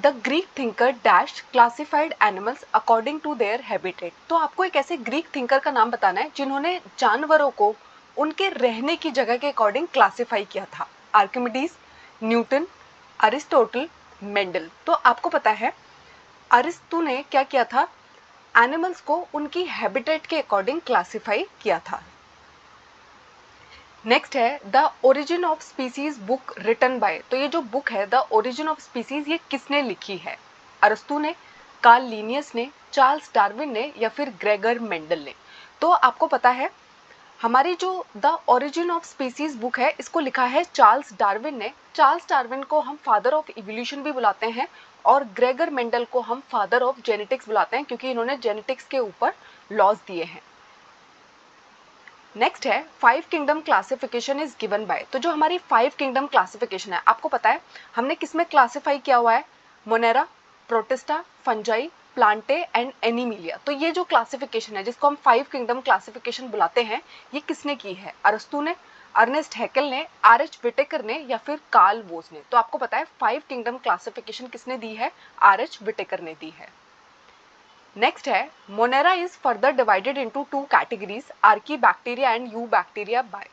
The Greek thinker dash classified animals according to their habitat. तो आपको एक ऐसे ग्रीक थिंकर का नाम बताना है जिन्होंने जानवरों को उनके रहने की जगह के अकॉर्डिंग क्लासिफाई किया था। Archimedes, Newton, Aristotle, Mendel. तो आपको पता है अरिस्तु ने क्या किया था, एनिमल्स को उनकी हैबिटेट के अकॉर्डिंग क्लासिफाई किया था। नेक्स्ट है the origin of species book written by. तो ये जो बुक है द ओरिजिन ऑफ स्पीसीज, ये किसने लिखी है? अरस्तु ने, कार्ल लिनियस ने, चार्ल्स डार्विन ने या फिर ग्रेगर मेंडल ने। तो आपको पता है हमारी जो the origin of species book है इसको लिखा है चार्ल्स डार्विन ने। चार्ल्स डार्विन को हम फादर ऑफ इवोल्यूशन भी बुलाते हैं और ग्रेगर मेंडल को हम फादर ऑफ जेनेटिक्स बुलाते हैं क्योंकि इन्होंने जेनेटिक्स के ऊपर लॉज दिए हैं। नेक्स्ट है 5 kingdom classification is given by. तो जो हमारी 5 किंगडम क्लासिफिकेशन है, आपको पता है हमने किसमें क्लासिफाई किया हुआ है? Monera, protista, fungi, Plantae and Animalia. तो ये जो क्लासिफिकेशन है जिसको हम 5 किंगडम क्लासिफिकेशन बुलाते हैं, ये किसने की है? अरस्तु ने, अर्नेस्ट हैकेल ने, आर.एच. विटेकर ने या फिर कार्ल वोज ने। तो आपको पता है 5 किंगडम क्लासिफिकेशन किसने दी है? आर.एच. विटेकर ने दी है। नेक्स्ट है Monera is further divided into 2 categories, Archie bacteria and you bacteria by.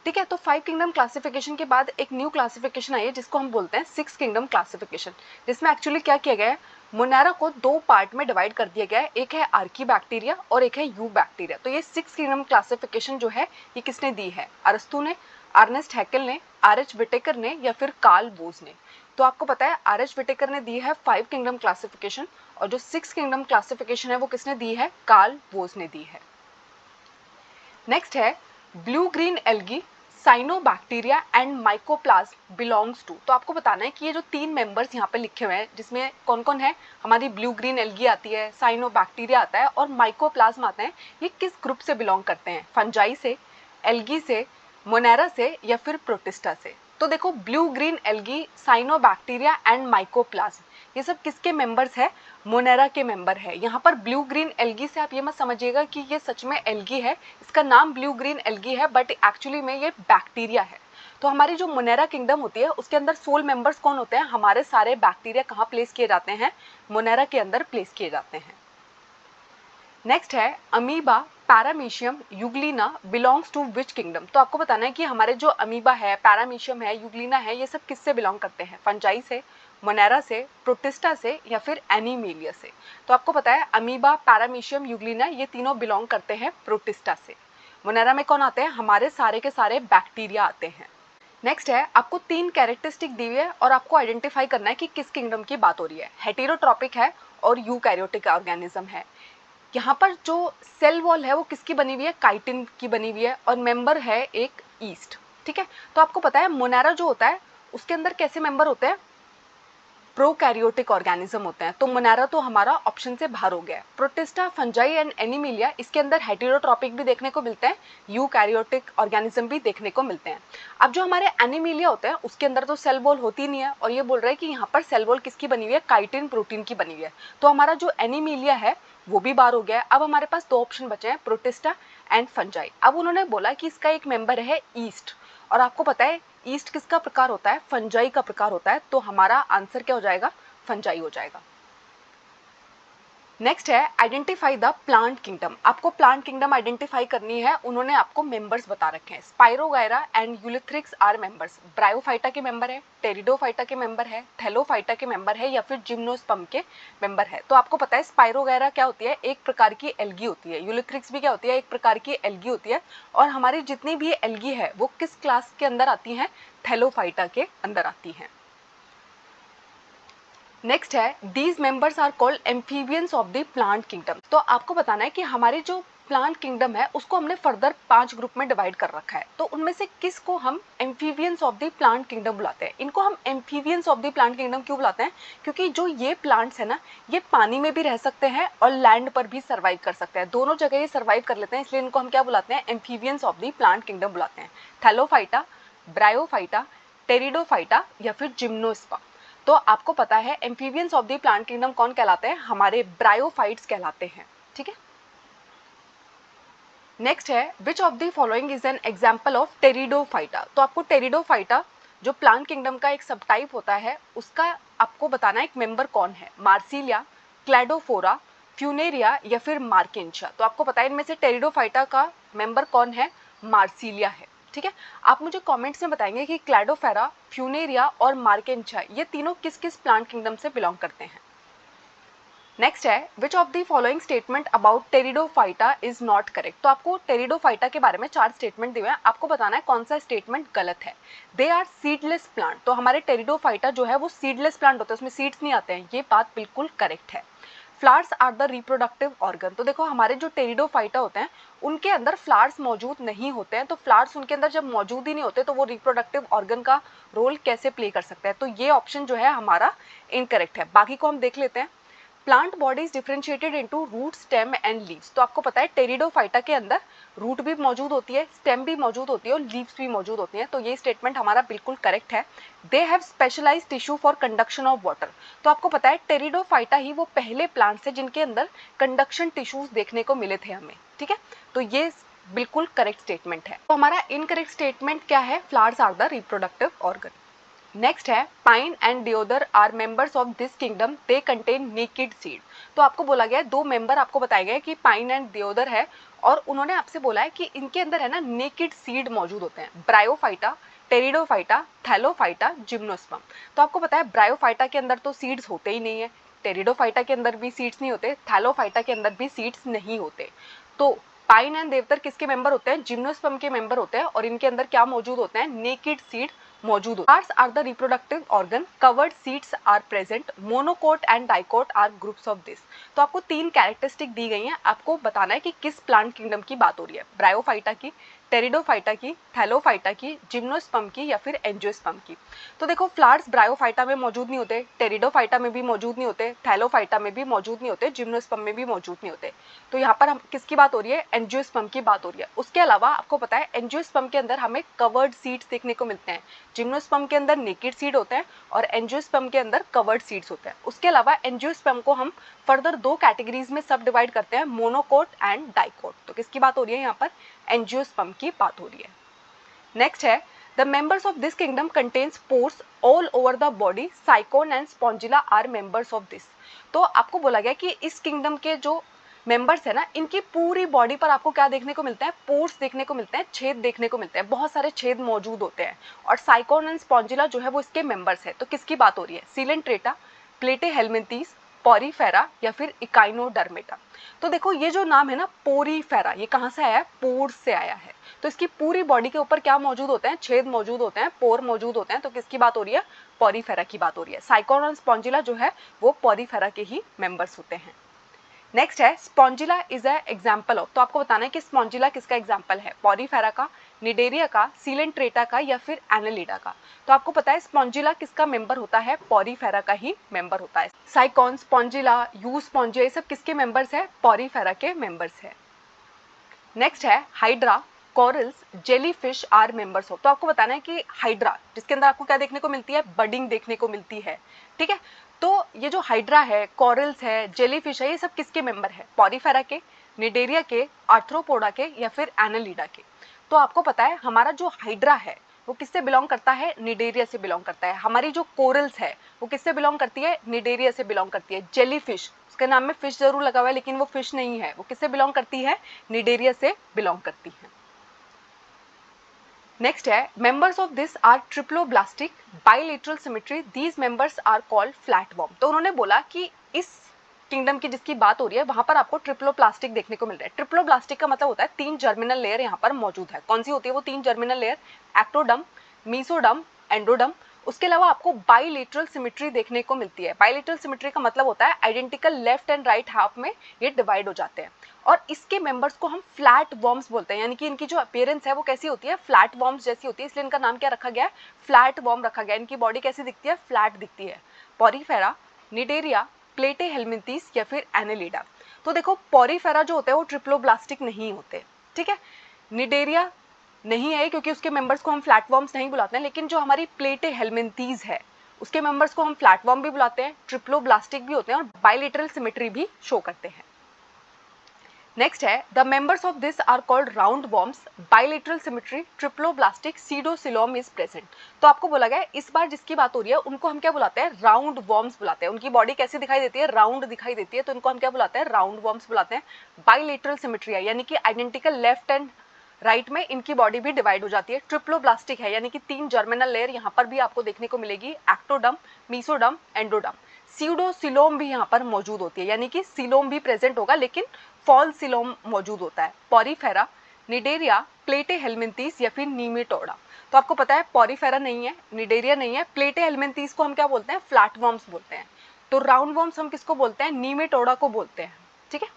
ठीक है, तो 5 किंगडम क्लासिफिकेशन के बाद एक न्यू क्लासिफिकेशन आई है जिसको हम बोलते हैं 6 किंगडम क्लासिफिकेशन, जिसमें एक्चुअली क्या किया गया है, मोनेरा को 2 पार्ट में डिवाइड कर दिया गया है, एक है आर्की बैक्टीरिया और एक है यू बैक्टीरिया। तो ये 6 किंगडम क्लासिफिकेशन जो है ये किसने दी है? अरस्तु ने, अर्नेस्ट हैकेल ने, आर.एच. विटेकर ने या फिर कार्ल वोज ने। तो आपको पता है आर.एच. विटेकर ने दी है 5 किंगडम क्लासिफिकेशन और जो 6 किंगडम क्लासिफिकेशन है वो किसने दी है? कार्ल वोज ने दी है। नेक्स्ट है blue green algae, cyanobacteria and mycoplasma belongs to. तो आपको बताना है कि ये जो 3 मेंबर्स यहाँ पे लिखे हुए हैं जिसमें कौन कौन है, हमारी ब्लू ग्रीन एल्गी आती है, साइनोबैक्टीरिया आता है और माइकोप्लाज्म आता है, ये किस ग्रुप से बिलोंग करते हैं? फंजाई से, एल्गी से, मोनेरा से या फिर प्रोटिस्टा से। तो देखो blue green algae, cyanobacteria and mycoplasma, ये सब किसके मेंबर्स है? मोनेरा के मेंबर है। यहाँ पर ब्लू ग्रीन एल्गी से आप ये मत समझिएगा कि ये सच में एल्गी है, इसका नाम ब्लू ग्रीन एल्गी है बट एक्चुअली में ये बैक्टीरिया है। तो हमारी जो मोनेरा किंगडम होती है उसके अंदर सोल मेंबर्स कौन होते हैं? हमारे सारे बैक्टीरिया कहाँ प्लेस किए जाते हैं? मोनेरा के अंदर प्लेस किए जाते हैं। नेक्स्ट है amoeba, paramecium, euglena belongs to which kingdom. तो आपको बताना है कि हमारे जो अमीबा है, पैरामीशियम है, यूग्लिना है, ये सब किससे बिलोंग करते हैं? फंजाई से, मोनेरा से, प्रोटिस्टा से या फिर एनीमेलिया से। तो आपको पता है अमीबा, पैरामीशियम, यूग्लिना ये तीनों बिलोंग करते हैं प्रोटिस्टा से। मोनेरा में कौन आते हैं? हमारे सारे के सारे बैक्टीरिया आते हैं। नेक्स्ट है आपको 3 कैरेक्टरिस्टिक दी हुई है और आपको आइडेंटिफाई करना है कि किस किंगडम की बात हो रही है। हेटेरोट्रॉपिक है और यूकैरियोटिक ऑर्गेनिज्म है। यहाँ पर जो सेल वॉल है वो किसकी बनी हुई है? काइटिन की बनी हुई है और मेंबर है एक ईस्ट। ठीक है, तो आपको पता है मोनेरा जो होता है उसके अंदर कैसे मेंबर होते हैं? प्रोकैरियोटिक ऑर्गेनिज्म होते हैं। तो मोनेरा तो हमारा ऑप्शन से बाहर हो गया है। प्रोटिस्टा, फंजाई एंड एनीमिलिया, इसके अंदर हेटेरोट्रॉपिक भी देखने को मिलते हैं, यूकैरियोटिक ऑर्गेनिज्म भी देखने को मिलते हैं। अब जो हमारे एनीमिलिया होते हैं उसके अंदर तो सेल वॉल होती नहीं है और ये बोल रहे हैं कि यहाँ पर सेल वॉल किसकी बनी हुई है? काइटिन प्रोटीन की बनी हुई है। तो हमारा जो एनीमिलिया है वो भी बाहर हो गया है। अब हमारे पास 2 ऑप्शन बचे हैं, प्रोटिस्टा एंड फंजाई। अब उन्होंने बोला कि इसका एक मेंबर है ईस्ट और आपको पता है ईस्ट किसका प्रकार होता है? फंजाई का प्रकार होता है। तो हमारा आंसर क्या हो जाएगा? फंजाई हो जाएगा। नेक्स्ट है आइडेंटिफाई द प्लांट किंगडम। आपको प्लांट किंगडम आइडेंटिफाई करनी है। उन्होंने आपको मेंबर्स बता रखे हैं। Spirogyra and ulothrix are members. Bryophyta के मेंबर है, टेरिडोफाइटा के मेंबर है, थैलोफाइटा के मेंबर है या फिर जिम्नोस्पर्म के मेंबर है। तो आपको पता है स्पाइरोगायरा क्या होती है? एक प्रकार की एल्गी होती है। यूलिथ्रिक्स भी क्या होती है? एक प्रकार की एल्गी होती है। और हमारी जितनी भी एल्गी है वो किस क्लास के अंदर आती हैं? थैलोफाइटा के अंदर आती हैं। नेक्स्ट है these members are called amphibians of the plant kingdom. तो आपको बताना है कि हमारी जो प्लांट किंगडम है उसको हमने फर्दर 5 ग्रुप में डिवाइड कर रखा है। तो उनमें से किस को हम amphibians of the plant kingdom बुलाते हैं? इनको हम amphibians of the plant kingdom क्यों बुलाते हैं? क्योंकि जो ये प्लांट्स है ना, ये पानी में भी रह सकते हैं और लैंड पर भी सर्वाइव कर सकते हैं। दोनों जगह ये सर्वाइव कर लेते हैं, इसलिए इनको हम क्या बुलाते हैं? Amphibians of the plant kingdom बुलाते हैं। थैलोफाइटा, ब्रायोफाइटा, टेरिडोफाइटा या फिर जिम्नोस्पर्म। तो आपको पता है amphibians of the plant kingdom कौन कहलाते हैं? हमारे ब्रायोफाइट्स कहलाते हैं। ठीक है, नेक्स्ट है which of the following is an example of pteridophyta. तो आपको टेरिडोफाइटा जो प्लांट किंगडम का एक सब टाइप होता है उसका आपको बताना है एक मेंबर कौन है, मार्सिलिया, क्लैडोफोरा, फ्यूनेरिया या फिर मार्केंशिया। तो आपको पता है इनमें से टेरिडोफाइटा का मेंबर कौन है, मार्सिलिया है। ठीक है, आप मुझे कमेंट्स में बताएंगे कि क्लैडोफेरा, फ्यूनेरिया और मार्केंशिया ये तीनों किस किस प्लांट किंगडम से बिलोंग करते हैं। नेक्स्ट है which of the following statement about pteridophyta is not correct. तो आपको टेरिडोफाइटा के बारे में 4 स्टेटमेंट दिए हुए हैं, आपको बताना है कौन सा स्टेटमेंट गलत है। दे आर सीडलेस प्लांट, तो हमारे टेरिडोफाइटा जो है वो सीडलेस प्लांट होता है, उसमें सीड्स नहीं आते हैं, ये बात बिल्कुल करेक्ट है। Flowers are the reproductive organ, तो देखो हमारे जो टेरिडोफाइटा होते हैं उनके अंदर फ्लावर्स मौजूद नहीं होते हैं, तो फ्लावर्स उनके अंदर जब मौजूद ही नहीं होते तो वो रिप्रोडक्टिव ऑर्गन का रोल कैसे प्ले कर सकते हैं। तो ये ऑप्शन जो है हमारा इनकरेक्ट है। बाकी को हम देख लेते हैं। Plant body is differentiated into root, stem and leaves, तो आपको पता है टेरिडोफाइटा के अंदर रूट भी मौजूद होती है, स्टेम भी मौजूद होती है और लीव्स भी मौजूद होती हैं, तो ये स्टेटमेंट हमारा बिल्कुल करेक्ट है। They have specialised tissue for conduction of water, तो आपको पता है टेरिडोफाइटा ही वो पहले प्लांट्स है जिनके अंदर कंडक्शन टिश्यूज देखने को मिले थे हमें। ठीक है, तो ये बिल्कुल करेक्ट स्टेटमेंट है। तो हमारा इनकरेक्ट स्टेटमेंट क्या है, flowers are the reproductive organ. Next है pine and deodar are members of this kingdom, they contain naked seed. तो आपको बोला गया है, दो मेंबर आपको बताए गए कि पाइन एंड डिओदर है और उन्होंने आपसे बोला है कि इनके अंदर है ना नेकेड सीड मौजूद होते हैं। Bryophyta, pteridophyta, Thallophyta, gymnosperm. तो आपको पता है ब्रायोफाइटा के अंदर तो सीड्स होते ही नहीं है, टेरिडोफाइटा के अंदर भी सीड्स नहीं होते, थैलोफाइटा के अंदर भी सीड्स नहीं होते। तो पाइन एंड देवदार किसके मेंबर होते हैं, जिम्नोस्पर्म के मेंबर होते हैं और इनके अंदर क्या मौजूद होते हैं, नेकेड सीड मौजूद होते हैं। Flowers are the reproductive organ, covered seeds are present, monocot and dicot are groups of this। तो आपको 3 कैरेक्टरिस्टिक दी गई हैं, आपको बताना है कि किस प्लांट किंगडम की बात हो रही है, ब्रायोफाइटा की, टेरिडोफाइटा की, थैलोफाइटा की, जिम्नोस्पर्म की या फिर एंजियोस्पर्म की। तो देखो फ्लावर्स ब्रायोफाइटा में मौजूद नहीं होते, टेरिडोफाइटा में भी मौजूद नहीं होते, थैलोफाइटा में भी मौजूद नहीं होते, जिम्नोस्पर्म में भी मौजूद नहीं होते। तो यहाँ पर हम किसकी बात हो रही है, एंजियोस्पर्म की बात हो रही है। उसके अलावा आपको पता है एंजियोस्पर्म के अंदर हमें कवर्ड सीड्स देखने को मिलते हैं, जिम्नोस्पर्म के अंदर नेकेड सीड होते हैं और एंजियोस्पर्म के अंदर कवर्ड सीड्स होते हैं। उसके अलावा एंजियोस्पर्म को हम फर्दर 2 कैटेगरीज में सब डिवाइड करते हैं, मोनोकोट एंड डाइकोट। तो किसकी बात हो रही है यहाँ पर, एंजियोस्पर्म की बात हो रही है। नेक्स्ट है the members of this kingdom contains pores all over the body, sycon and spongilla are members of this. तो आपको बोला गया कि इस किंगडम के जो मेंबर्स है ना, इनकी पूरी बॉडी पर आपको क्या देखने को मिलता है, पोर्स देखने को मिलते हैं, छेद देखने को मिलते हैं, बहुत सारे छेद मौजूद होते हैं और साइकोन एंड स्पॉन्जिला जो है वो इसके मेंबर्स है। तो किसकी बात हो रही है, सीलेंट्रेटा, प्लेटेहेल्मिंथीस, पोरीफेरा या फिर इकाइनोडर्मेटा। तो देखो ये जो नाम है ना पोरीफेरा, ये कहाँ से आया है, पोर से आया है। तो इसकी पूरी बॉडी के ऊपर क्या मौजूद होते हैं, छेद मौजूद होते हैं, पोर मौजूद होते हैं। तो किसकी बात हो रही है, पोरीफेरा की बात हो रही है। साइकोन और स्पॉन्जिला जो है वो पोरीफेरा के ही मेंबर्स होते हैं। नेक्स्ट है Spongilla is a example of, तो आपको बताना है कि स्पॉन्जिला किसका एग्जाम्पल है, पोरीफेरा का, निडेरिया का, सीलेंट्रेटा का या फिर एनालिडा का। तो आपको पता है स्पॉन्जिला किसका मेंबर होता है, पोरीफेरा का ही मेंबर होता है। साइकोन, स्पॉन्जिला, यू स्पॉन्जिया ये सब किसके मेंबर्स है, पोरीफेरा के मेंबर्स है। नेक्स्ट है hydra, corals, jellyfish are members of. तो आपको बताना है कि हाइड्रा जिसके अंदर आपको क्या देखने को मिलती है, बडिंग देखने को मिलती है। ठीक है, तो ये जो हाइड्रा है, कॉरल्स है, जेलीफिश है, ये सब किसके मेंबर है, पोरीफेरा के, निडेरिया के, आर्थ्रोपोडा के या फिर एनालिडा के। तो आपको पता है हमारा जो हाइड्रा है वो किससे बिलोंग करता है, निडेरिया से बिलोंग करता है। हमारी जो कोरल्स है वो किससे बिलोंग करती है, निडेरिया से बिलोंग करती है। जेलीफिश, उसके नाम में फिश जरूर लगा हुआ है लेकिन वो फिश नहीं है, वो किससे बिलोंग करती है, निडेरिया से बिलोंग करती है। नेक्स्ट है members of this are triploblastic, bilateral symmetry, these members are called flatworm. तो उन्होंने बोला कि इस किंगडम की जिसकी बात हो रही है वहां पर आपको ट्रिप्लोप्लास्टिक देखने को मिल रहा है। ट्रिप्लोप्लास्टिक का मतलब होता है 3 जर्मिनल लेयर यहाँ पर मौजूद है। कौन सी होती है वो 3 germinal layer, ectoderm, mesoderm, endoderm. उसके अलावा आपको बाइलेटरल सिमेट्री देखने को मिलती है। बाइलेटरल सिमेट्री का मतलब होता है identical left and right half में ये डिवाइड हो जाते हैं और इसके मेंबर्स को हम फ्लैट वॉर्म्स बोलते हैं, यानी कि इनकी जो अपीयरेंस है वो कैसी होती है, फ्लैट वॉर्म्स जैसी होती है, इसलिए इनका नाम क्या रखा गया है, फ्लैट वॉर्म रखा गया है। इनकी बॉडी कैसी दिखती है, फ्लैट दिखती है। पोरीफेरा, निडेरिया, प्लेटेहेल्मिंथीस या फिर एनालिडा। तो देखो पोरीफेरा जो होते हैं वो ट्रिप्लोब्लास्टिक नहीं होते, ठीक है, निडेरिया नहीं है क्योंकि उसके मेंबर्स को हम फ्लैटवॉर्म्स नहीं बुलाते हैं, लेकिन जो हमारी प्लेटेहेल्मिंथीस है उसके मेंबर्स को हम फ्लैटवॉर्म भी बुलाते हैं, ट्रिप्लोब्लास्टिक भी होते हैं और बाइलेटरल सिमेट्री भी शो करते हैं। नेक्स्ट है the members of this are called round worms, bilateral symmetry, triploblastic, pseudocoelom is present. तो आपको बोला गया इस बार जिसकी बात हो रही है उनको हम क्या बुलाते हैं, राउंड वॉर्म्स बुलाते हैं। उनकी बॉडी कैसी दिखाई देती है, राउंड दिखाई देती है, तो उनको हम क्या बुलाते हैं, राउंड वॉर्म्स बुलाते हैं। बाइलेटरल सिमेट्री है यानी कि आइडेंटिकल लेफ्ट एंड राइट में इनकी बॉडी भी डिवाइड हो जाती है। ट्रिप्लोब्लास्टिक है यानी कि 3 जर्मिनल लेयर यहाँ पर भी आपको देखने को मिलेगी, एक्टोडर्म, मेसोडर्म, एंडोडर्म। सीडोसिलोम भी यहाँ पर मौजूद होती है यानी कि सिलोम भी प्रेजेंट होगा लेकिन फॉल सिलोम मौजूद होता है। पॉरीफेरा, निडेरिया, प्लेटे हेलमिंथीस या फिर नीमेटोडा। तो आपको पता है पॉरीफेरा नहीं है, निडेरिया नहीं है, प्लेटे हेलमिंथीस को हम क्या बोलते हैं, फ्लैटवर्म्स बोलते हैं। तो राउंड वर्म्स हम किसको बोलते हैं, नीमेटोडा को बोलते हैं। ठीक है,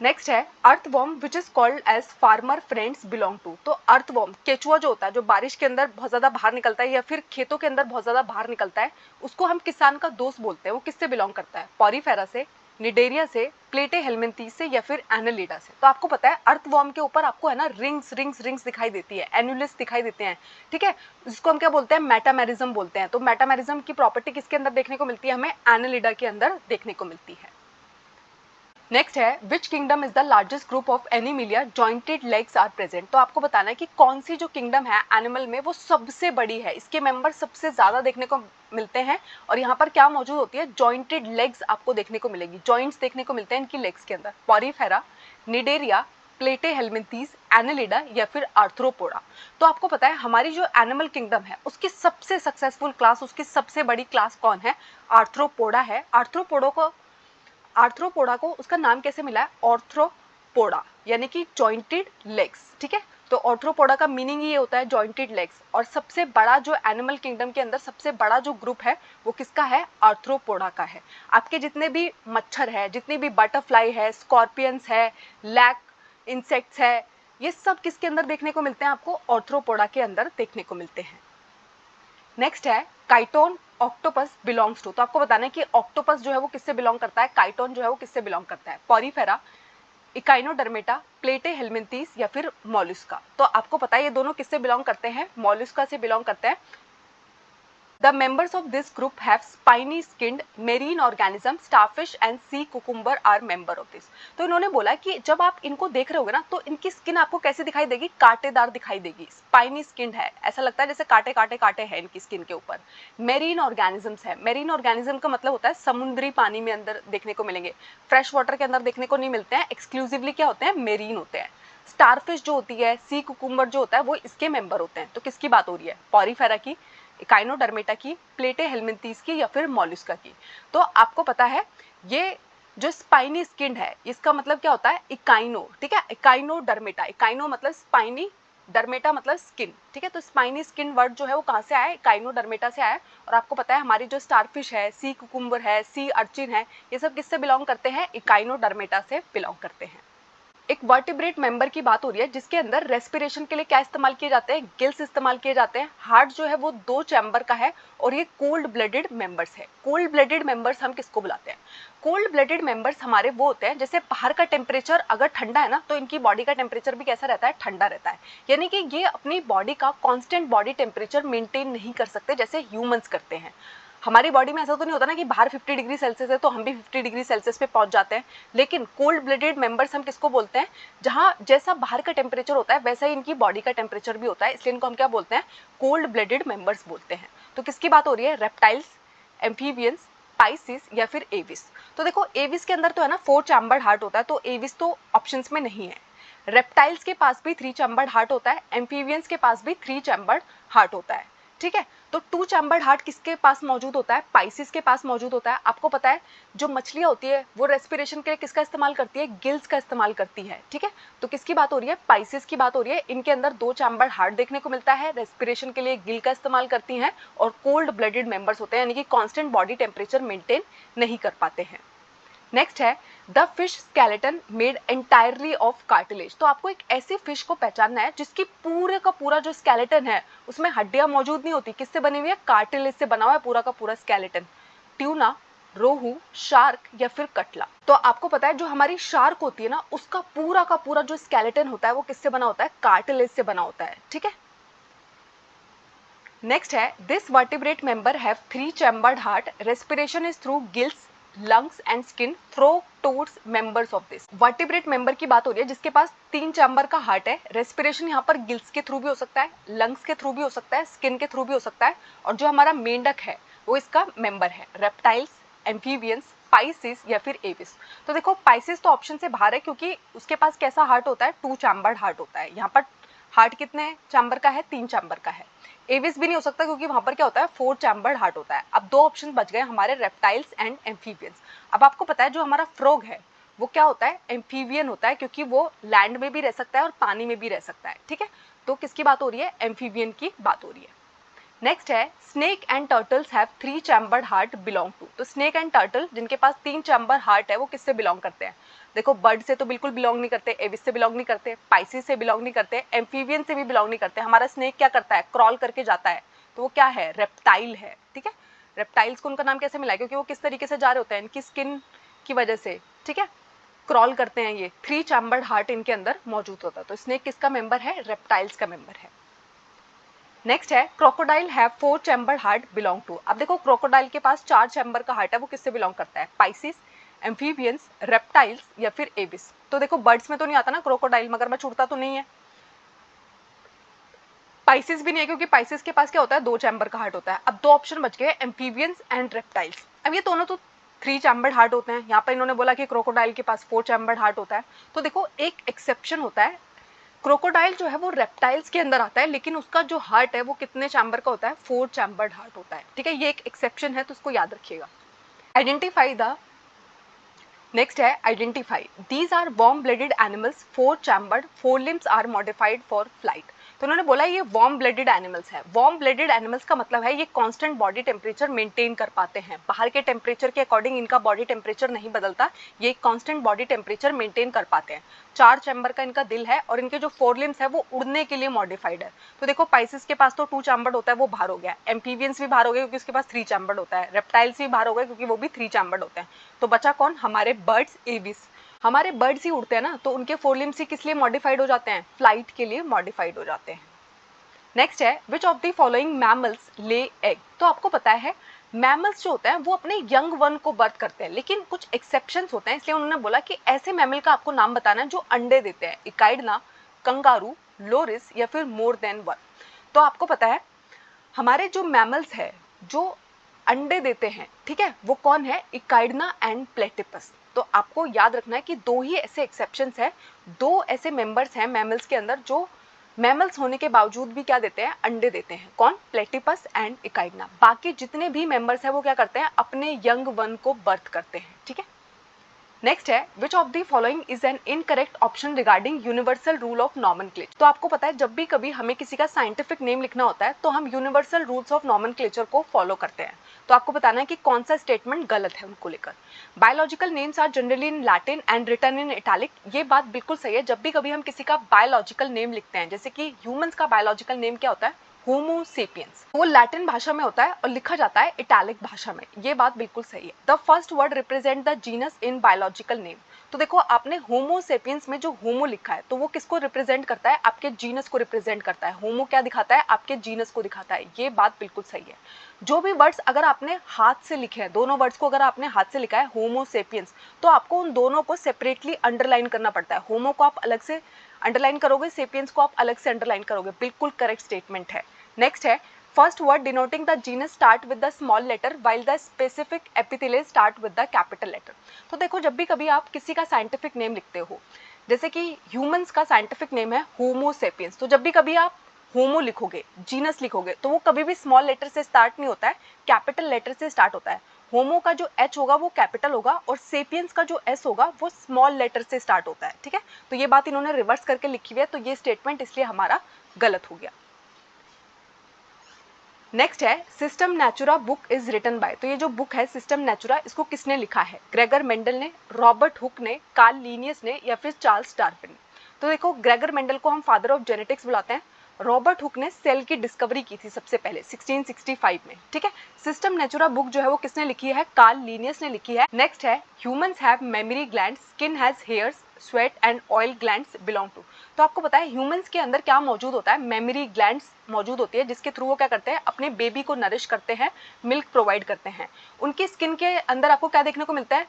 नेक्स्ट है earthworm which is called as farmer friends belong to. तो अर्थवर्म केचुआ जो होता है, जो बारिश के अंदर बहुत ज्यादा बाहर निकलता है या फिर खेतों के अंदर बहुत ज्यादा बाहर निकलता है, उसको हम किसान का दोस्त बोलते हैं। वो किससे बिलोंग करता है, पॉरीफेरा से, निडेरिया से, प्लेटे हेलमिंथीस से या फिर एनालिडा से। तो आपको पता है अर्थवर्म के ऊपर आपको है ना रिंग्स रिंग्स रिंग्स दिखाई देती है, एनुलिस दिखाई देते हैं। ठीक है, इसको हम क्या बोलते हैं, मेटामेरिज्म बोलते हैं। तो मेटामेरिज्म की प्रॉपर्टी किसके अंदर देखने को मिलती है, हमें एनालिडा के अंदर देखने को मिलती है। नेक्स्ट है which kingdom is the largest group of animalia jointed legs are present. तो आपको बताना है कि कौन सी जो किंगडम है एनिमल में वो सबसे बड़ी है, इसके मेंबर सबसे ज्यादा देखने को मिलते हैं। और यहाँ पर क्या मौजूद होती है, जॉइंटेड लेग्स आपको देखने को मिलेगी, जॉइंट्स देखने को मिलते हैं इनकी लेग्स के अंदर। पॉरीफेरा, निडेरिया, प्लेटे हेलमिंथीस, एनालिडा या फिर आर्थ्रोपोडा। तो आपको पता है हमारी जो एनिमल किंगडम है उसकी सबसे सक्सेसफुल क्लास, उसकी सबसे बड़ी क्लास कौन है, आर्थ्रोपोडा है। आर्थ्रोपोडा को उसका नाम कैसे मिला है, ऑर्थ्रोपोडा यानी कि जॉइंटेड लेग्स। ठीक है, तो ऑर्थ्रोपोडा का मीनिंग ये होता है जॉइंटेड लेग्स। और सबसे बड़ा जो एनिमल किंगडम के अंदर सबसे बड़ा जो ग्रुप है वो किसका है, आर्थ्रोपोडा का है। आपके जितने भी मच्छर है, जितनी भी बटरफ्लाई है, स्कॉर्पियंस है, लैक इंसेक्ट्स है, ये सब किसके अंदर देखने को मिलते हैं, आपको ऑर्थ्रोपोडा के अंदर देखने को मिलते हैं। नेक्स्ट है काइटोन ऑक्टोपस बिलोंग्स टू। तो आपको बताना है कि ऑक्टोपस जो है वो किससे बिलोंग करता है, काइटोन जो है वो किससे बिलोंग करता है, पॉरीफेरा, इकाइनोडर्मेटा, प्लेटे हेलमिंथीस या फिर मॉलुस्का। तो आपको पता है ये दोनों किससे बिलोंग करते हैं, मॉलुस्का से बिलोंग करते हैं। The members of this group have spiny skinned marine organism, starfish and sea cucumber are member of this। तो इन्होंने बोला कि जब आप इनको देख रहे होगे ना तो इनकी स्किन आपको कैसे दिखाई देगी, कांटेदार दिखाई देगी, स्पाइनी स्किन है, ऐसा लगता है जैसे कांटे कांटे कांटे हैं इनकी स्किन के ऊपर। मेरीन ऑर्गेनिजम्स है, मेरीन ऑर्गेनिज्म का मतलब होता है समुद्री पानी में अंदर देखने को मिलेंगे, फ्रेश वाटर के अंदर देखने को नहीं मिलते हैं, एक्सक्लूसिवली क्या होते हैं, मेरीन होते हैं। स्टारफिश जो होती है, सी कुकुम्बर जो होता है वो इसके मेंबर होते हैं। तो किसकी बात हो रही है, पॉरीफेरा की, इकाइनोडर्मेटा की, प्लेटे हेलमिंथीस की या फिर मॉलुस्का की। तो आपको पता है ये जो स्पाइनी स्किन है इसका मतलब क्या होता है, इकाइनो। ठीक है, इकाइनोडर्मेटा, इकाइनो मतलब स्पाइनी, डर्मेटा मतलब स्किन। ठीक है, तो स्पाइनी स्किन वर्ड जो है वो कहाँ से आया है, इकाइनोडर्मेटा से आया है। और आपको पता है हमारी जो स्टारफिश है, सी कुकुम्बर है, सी अर्चिन है, ये सब किससे बिलोंग करते हैं, इकाइनोडर्मेटा से बिलोंग करते हैं। एक वर्टिब्रेट मेंबर की बात हो रही है जिसके अंदर रेस्पिरेशन के लिए क्या इस्तेमाल किए जाते हैं, गिल्स इस्तेमाल किए जाते हैं। हार्ट जो है वो 2 चैम्बर का है और ये कोल्ड ब्लडेड मेंबर्स है। कोल्ड ब्लडेड मेंबर्स हम किसको बुलाते हैं, कोल्ड ब्लडेड मेंबर्स हमारे वो होते हैं जैसे बाहर का टेम्परेचर अगर ठंडा है ना तो इनकी बॉडी का टेम्परेचर भी कैसा रहता है, ठंडा रहता है। यानी कि ये अपनी बॉडी का कांस्टेंट बॉडी टेम्परेचर मेंटेन नहीं कर सकते जैसे ह्यूमंस करते हैं। हमारी बॉडी में ऐसा तो नहीं होता ना कि बाहर 50 डिग्री सेल्सियस है तो हम भी 50 डिग्री सेल्सियस पे पहुंच जाते हैं। लेकिन कोल्ड ब्लडेड मेंबर्स हम किसको बोलते हैं, जहां जैसा बाहर का टेम्परेचर होता है वैसा ही इनकी बॉडी का टेम्परेचर भी होता है, इसलिए इनको हम क्या बोलते हैं, कोल्ड ब्लडेड मेंबर्स बोलते हैं। तो किसकी बात हो रही है, रेप्टाइल्स, एम्फीबियंस, पाइसिस या फिर एविस। तो देखो एविस के अंदर तो है ना 4 चैम्बर्ड हार्ट होता है, तो एविस तो ऑप्शंस में नहीं है। रेप्टाइल्स के पास भी 3 चैम्बर्ड हार्ट होता है, एम्फीबियंस के पास भी 3 चैम्बर्ड हार्ट होता है। ठीक है, तो 2 चैम्बर्ड हार्ट किसके पास मौजूद होता है, पाइसिस के पास मौजूद होता है। आपको पता है जो मछलियां होती है वो रेस्पिरेशन के लिए किसका इस्तेमाल करती है, गिल्स का इस्तेमाल करती है। ठीक है, तो किसकी बात हो रही है, पाइसिस की बात हो रही है। इनके अंदर 2 चैम्बर्ड हार्ट देखने को मिलता है, रेस्पिरेशन के लिए गिल का इस्तेमाल करती हैं और कोल्ड ब्लडेड मेंबर्स होते हैं, यानी कि कांस्टेंट बॉडी टेम्परेचर मेंटेन नहीं कर पाते हैं। नेक्स्ट है the fish skeleton made entirely of cartilage. तो आपको एक ऐसी फिश को पहचानना है जिसकी पूरे का पूरा जो स्केलेटन है उसमें हड्डियां मौजूद नहीं होती, किससे बनी हुई है, कार्टिलेज से बना हुआ है पूरा का पूरा स्केलेटन। ट्यूना, रोहू, शार्क या फिर कटला। तो आपको पता है जो हमारी शार्क होती है ना उसका पूरा जो स्केलेटन होता है वो किससे बना होता है, कार्टिलेज से बना होता है। ठीक है, नेक्स्ट है this vertebrate member have 3 chambered heart, respiration is through gills, lungs and skin throw towards members of this. Vertebrate member की बात हो रही है जिसके पास 3 चैम्बर का हार्ट है। रेस्पिरेशन यहाँ पर गिल्स के थ्रू भी हो सकता है, लंग्स के थ्रू भी हो सकता है, स्किन के थ्रू भी हो सकता है, और जो हमारा मेंढक है वो इसका मेंबर है। रेप्टाइल्स, एम्फीबियंस, पाइसिस या फिर एविस। तो देखो पाइसिस तो ऑप्शन से बाहर है क्योंकि उसके पास कैसा हार्ट होता है, 2 चैम्बर्ड हार्ट होता है। यहाँ पर हार्ट कितने चैम्बर का है, 3 चैम्बर का है। एविस भी नहीं हो सकता क्योंकि वहां पर क्या होता है, 4 चैम्बर्ड हार्ट होता है। अब 2 ऑप्शन बच गए हमारे, रेप्टाइल्स एंड एम्फीबियंस। अब आपको पता है जो हमारा फ्रॉग है वो क्या होता है, एम्फीबियन होता है क्योंकि वो लैंड में भी रह सकता है और पानी में भी रह सकता है। ठीक है, तो किसकी बात हो रही है, एम्फीबियन की बात हो रही है। नेक्स्ट है snake and turtles have 3 chambered heart belong to. तो स्नेक एंड टर्टल जिनके पास 3 चैम्बर हार्ट है वो किससे बिलोंग करते हैं, देखो बर्ड से तो बिल्कुल बिलोंग नहीं करते, एविस से बिलोंग नहीं करते, पाइसिस से बिलोंग नहीं करते, एम्फीबियन से भी बिलोंग नहीं करते। हमारा स्नेक क्या करता है, क्रॉल करके जाता है, तो वो क्या है, रेप्टाइल है। ठीक है, रेप्टाइल्स को उनका नाम कैसे मिला है, क्योंकि वो किस तरीके से जा रहे होते हैं, इनकी स्किन की वजह से। ठीक है, क्रॉल करते हैं ये, 3 चैम्बर्ड हार्ट इनके अंदर मौजूद होता है। तो स्नेक किसका मेंबर है, रेप्टाइल्स का मेंबर है। नेक्स्ट है crocodile have 4 chamber heart belong to. अब देखो क्रोकोडाइल के पास 4 चैम्बर का हार्ट है, वो किससे बिलोंग करता है, पाइसिस, एम्फीबियंस, रेप्टाइल्स या फिर एविस। तो देखो बर्ड्स में तो नहीं आता ना क्रोकोडाइल, मगरमच्छ उड़ता तो नहीं है। पाइसिस भी नहीं है क्योंकि पाइसिस के पास क्या होता है, 2 चैम्बर का हार्ट होता है। अब 2 ऑप्शन बच गए, एम्फीबियंस एंड रेप्टाइल्स। अब ये दोनों तो 3 चैम्बर्ड हार्ट होते हैं, यहाँ पर इन्होंने बोला कि क्रोकोडाइल के पास 4 चैम्बर्ड हार्ट होता है। तो देखो एक एक्सेप्शन होता है, क्रोकोडाइल जो है वो रेप्टाइल्स के अंदर आता है, लेकिन उसका जो हार्ट है वो कितने चैम्बर का होता है, 4 चैम्बर्ड हार्ट होता है। ठीक है, ये एक एक्सेप्शन है तो उसको याद रखिएगा। आइडेंटिफाई द, नेक्स्ट है identify, these are warm blooded animals, 4 chambered, 4 limbs are modified for flight. तो उन्होंने बोला ये वार्म ब्लडेड एनिमल्स है। वार्म ब्लडेड एनिमल्स का मतलब है ये कांस्टेंट बॉडी टेम्परेचर मेंटेन कर पाते हैं, बाहर के टेम्परेचर के अकॉर्डिंग इनका बॉडी टेम्परेचर नहीं बदलता, ये कांस्टेंट बॉडी टेम्परेचर मेंटेन कर पाते हैं। 4 चैम्बर का इनका दिल है और इनके जो 4 लिम्स है वो उड़ने के लिए मॉडिफाइड है। तो देखो पाइसिस के पास तो 2 चैम्बर्ड होता है, वो बाहर हो गया। एम्फीबियंस भी बाहर हो गए क्योंकि उसके पास 3 चैम्बर्ड होता है। रेप्टाइल्स भी बाहर हो गए क्योंकि वो भी 3 चैम्बर्ड होते हैं। तो बचा कौन, हमारे बर्ड्स, एविस। हमारे बर्ड्स ही उड़ते हैं ना, तो उनके 4 लिम्स ही किस लिए मॉडिफाइड हो जाते हैं, फ्लाइट के लिए मॉडिफाइड हो जाते हैं। नेक्स्ट है which of the following mammals ले एग। तो आपको पता है मैमल्स जो होते हैं वो अपने यंग वन को बर्थ करते हैं, लेकिन कुछ एक्सेप्शंस होते हैं, इसलिए उन्होंने बोला कि ऐसे मैमल का आपको नाम बताना है जो अंडे देते हैं, इकाइडना, कंगारू, लोरिस या फिर मोर देन वन। तो आपको पता है हमारे जो मैमल्स है जो अंडे देते हैं, ठीक है, वो कौन है, इकाइडना एंड प्लेटिपस। तो आपको याद रखना है कि 2 ही ऐसे एक्सेप्शंस है, 2 ऐसे मेंबर्स हैं मैमल्स के अंदर जो मैमल्स होने के बावजूद भी क्या देते हैं, अंडे देते हैं। कौन, प्लेटिपस एंड इकाइडना। बाकी जितने भी मेंबर्स हैं वो क्या करते हैं, अपने यंग वन को बर्थ करते हैं। ठीक है, नेक्स्ट है which of the following is an incorrect option regarding universal rule of nomenclature. तो आपको पता है जब भी कभी हमें किसी का साइंटिफिक नेम लिखना होता है तो हम यूनिवर्सल रूल्स ऑफ नॉमेनक्लेचर को फॉलो करते हैं। तो आपको बताना है कि कौन सा स्टेटमेंट गलत है उनको लेकर। Biological names are generally in Latin and written in italic. ये बात बिल्कुल सही है, जब भी कभी हम किसी का बायोलॉजिकल नेम लिखते हैं, जैसे कि ह्यूमंस का बायोलॉजिकल नेम क्या होता है, होमो सेपियंस, वो लैटिन भाषा में होता है और लिखा जाता है इटैलिक भाषा में। ये बात बिल्कुल सही है। The first word represent the genus in biological name. तो देखो आपने होमो सेपियंस में जो होमो लिखा है तो वो किसको रिप्रेजेंट करता है, आपके जीनस को रिप्रेजेंट करता है। होमो क्या दिखाता है, आपके जीनस को दिखाता है। ये बात बिल्कुल सही है। जो भी वर्ड्स अगर आपने हाथ से लिखे हैं, दोनों वर्ड्स को अगर आपने हाथ से लिखा है होमो सेपियंस, तो आपको उन दोनों को सेपरेटली अंडरलाइन करना पड़ता है। होमो को आप अलग से अंडरलाइन करोगे, सेपियंस को आप अलग से अंडरलाइन करोगे। बिल्कुल करेक्ट स्टेटमेंट है। नेक्स्ट है first word denoting the genus start with the small letter while the specific epithelial start with the capital letter. तो देखो जब भी कभी आप किसी का साइंटिफिक नेम लिखते हो, जैसे कि ह्यूमंस का साइंटिफिक नेम है होमो सेपियंस, तो जब भी कभी आप होमो लिखोगे, जीनस लिखोगे, तो वो कभी भी स्मॉल लेटर से स्टार्ट नहीं होता है, कैपिटल लेटर से स्टार्ट होता है। होमो का जो एच होगा वो कैपिटल होगा और सेपियंस का जो एस होगा वो स्मॉल लेटर से स्टार्ट होता है। ठीक है, तो ये बात इन्होंने रिवर्स करके लिखी हुई है, तो ये स्टेटमेंट इसलिए हमारा गलत हो गया। नेक्स्ट है systema naturae book is written by. तो ये जो बुक है सिस्टम नेचुरा, इसको किसने लिखा है, ग्रेगर मेंडल ने, रॉबर्ट हुक ने, कार्ल लीनियस ने या फिर चार्ल्स डार्विन ने। तो देखो ग्रेगर मेंडल को हम फादर ऑफ जेनेटिक्स बुलाते हैं। रॉबर्ट हुक ने सेल की डिस्कवरी की थी सबसे पहले 1665 में। ठीक है, सिस्टम नेचुरा बुक जो है वो किसने लिखी है, कार्ल लीनियस ने लिखी है। नेक्स्ट है humans have memory glands, skin has hairs, sweat and oil glands belong to. तो आपको पता है ह्यूमंस के अंदर क्या मौजूद होता है, मेमोरी ग्लैंड्स मौजूद होती है, जिसके थ्रू वो क्या करते हैं, अपने बेबी को नरिश करते हैं, मिल्क प्रोवाइड करते हैं। उनकी स्किन के अंदर आपको क्या देखने को मिलता है,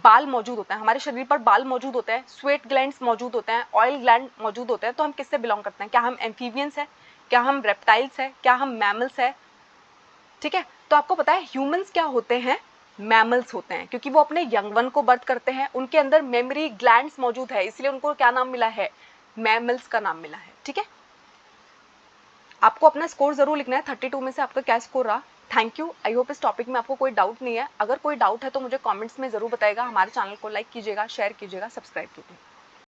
बाल मौजूद होते हैं, हमारे शरीर पर बाल मौजूद होते हैं, स्वेट ग्लैंड्स मौजूद होते हैं, ऑयल ग्लैंड मौजूद होते हैं। तो हम किससे बिलोंग करते हैं, क्या हम एम्फीबियंस है, क्या हम रेप्टाइल्स है, क्या हम मैमल्स है, ठीक है। तो आपको पता है ह्यूमंस क्या होते हैं, मैमल्स होते हैं, क्योंकि वो अपने यंग वन को बर्थ करते हैं, उनके अंदर मेमोरी ग्लैंड्स मौजूद है, इसलिए उनको क्या नाम मिला है, मैमल्स का नाम मिला है, ठीक है। आपको अपना स्कोर जरूर लिखना है, 32 में से आपका क्या स्कोर रहा। थैंक यू, आई होप इस टॉपिक में आपको कोई डाउट नहीं है। अगर कोई डाउट है तो मुझे कमेंट्स में जरूर बताइएगा। हमारे चैनल को लाइक कीजिएगा, शेयर कीजिएगा, सब्सक्राइब कीजिएगा।